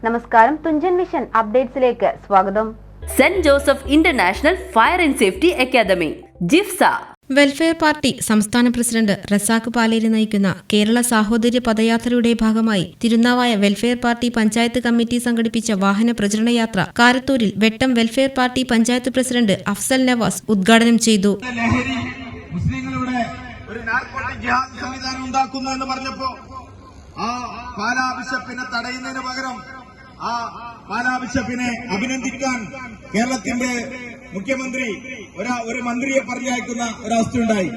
നമസ്കാരം, തുഞ്ചൻ വിഷൻ അപ്ഡേറ്റ്സിലേക്ക് സ്വാഗതം. Saint Joseph international fire and safety academy ജിഫ്സ വെൽഫെയർ പാർട്ടി സംസ്ഥാന പ്രസിഡന്റ് റസാഖ് പാലേരി നയിക്കുന്ന കേരള സാഹോദര്യ പദയാത്രയുടെ ഭാഗമായി Tirunavaya welfare party panchayat committee സംഘടിപ്പിച്ച വാഹന പ്രചരണ യാത്ര കാരത്തൂരിൽ Vettom welfare party panchayat president Afsal Navas ഉദ്ഘാടനം ചെയ്തു. മുസ്ലിങ്ങളുടെ ഒരു നാർക്കോട്ടിക് ജിഹാദ് സംവിധാനം ഉണ്ടാക്കുന്നു എന്ന് പറഞ്ഞപ്പോ ആ പാലാ ബിഷപ്പിനെ തടയുന്നതിന് പകരം ആ പാലാ ബിഷപ്പിനെ അഭിനന്ദിക്കാൻ കേരളത്തിന്റെ മുഖ്യമന്ത്രി ഒരു മന്ത്രിയെ പറഞ്ഞയക്കുന്ന ഒരവസ്ഥയുണ്ടായി.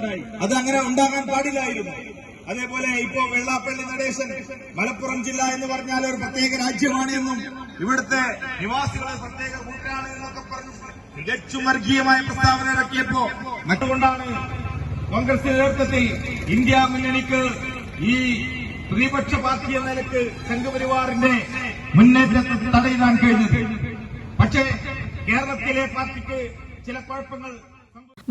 അത് അങ്ങനെ ഉണ്ടാകാൻ പാടില്ലായിരുന്നു. അതേപോലെ ഇപ്പോ വെള്ളാപ്പള്ളി നടേശൻ മലപ്പുറം ജില്ല എന്ന് പറഞ്ഞാൽ ഒരു പ്രത്യേക രാജ്യമാണ് എന്നും ഇവിടുത്തെ നിവാസികളെ പ്രത്യേക കൂട്ടാണ് എന്നൊക്കെ പറഞ്ഞു തികച്ചും വർഗീയമായ പ്രസ്താവന ഇറക്കിയപ്പോ മറ്റുകൊണ്ടാണ് കോൺഗ്രസ് നേതൃത്വത്തിൽ ഇന്ത്യ മുന്നണിക്ക് ഈ പ്രതിപക്ഷ പാർട്ടി എന്ന നിലക്ക് സംഘപരിവാറിന്റെ മുന്നേറ്റത്തെ തടയിടാൻ കഴിഞ്ഞത്. പക്ഷേ കേരളത്തിലെ പാർട്ടിക്ക് ചില കുഴപ്പങ്ങൾ.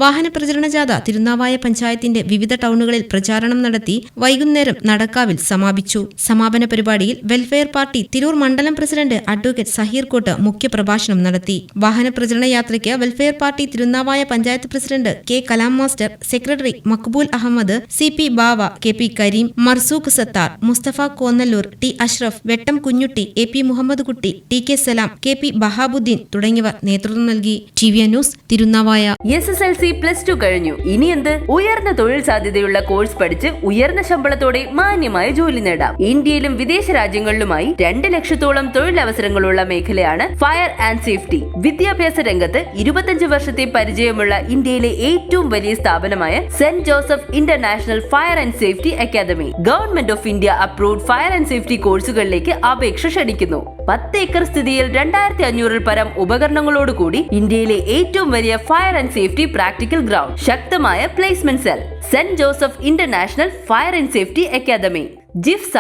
വാഹന പ്രചരണ ജാഥ തിരുനാവായ പഞ്ചായത്തിന്റെ വിവിധ ടൗണുകളിൽ പ്രചാരണം നടത്തി വൈകുന്നേരം നടക്കാവിൽ സമാപിച്ചു. സമാപന പരിപാടിയിൽ വെൽഫെയർ പാർട്ടി തിരൂർ മണ്ഡലം പ്രസിഡന്റ് അഡ്വക്കേറ്റ് സഹീർ കോട്ട് മുഖ്യപ്രഭാഷണം നടത്തി. വാഹന പ്രചരണ യാത്രയ്ക്ക് welfare party Tirunavaya panchayat president K Kalam master, secretary Maqbool Ahmed, CP Bava, KP Kareem, Marzooq Sathar, Musthafa Konnallur, T Ashraf, Vettom Kunjutty, AP Muhammad കുട്ടി, TK സലാം, KP ബഹാബുദ്ദീൻ തുടങ്ങിയവർ നേതൃത്വം നൽകി. TVN news Thirunavaya. SSLC +2 കഴിഞ്ഞു. ഇനി എന്ത്? ഉയർന്ന തൊഴിൽ സാധ്യതയുള്ള കോഴ്സ് പഠിച്ച് ഉയർന്ന ശമ്പളത്തോടെ മാന്യമായ ജോലി നേടാം. ഇന്ത്യയിലും വിദേശ രാജ്യങ്ങളിലുമായി 2 ലക്ഷത്തോളം തൊഴിലവസരങ്ങളുള്ള മേഖലയാണ് ഫയർ ആൻഡ് സേഫ്റ്റി. വിദ്യാഭ്യാസ രംഗത്ത് 25 വർഷത്തെ പരിചയമുള്ള ഇന്ത്യയിലെ ഏറ്റവും വലിയ സ്ഥാപനമായ saint Joseph international fire and safety academy government of India approved fire and safety കോഴ്സുകളിലേക്ക് അപേക്ഷ ക്ഷണിക്കുന്നു. 10 ഏക്കർ സ്ഥിതിയിൽ 2500 പരം ഉപകരണങ്ങളോടുകൂടി ഇന്ത്യയിലെ ഏറ്റവും വലിയ fire and safety practical ground, ശക്തമായ placement cell, saint Joseph international fire and safety academy ജിഫ്സ.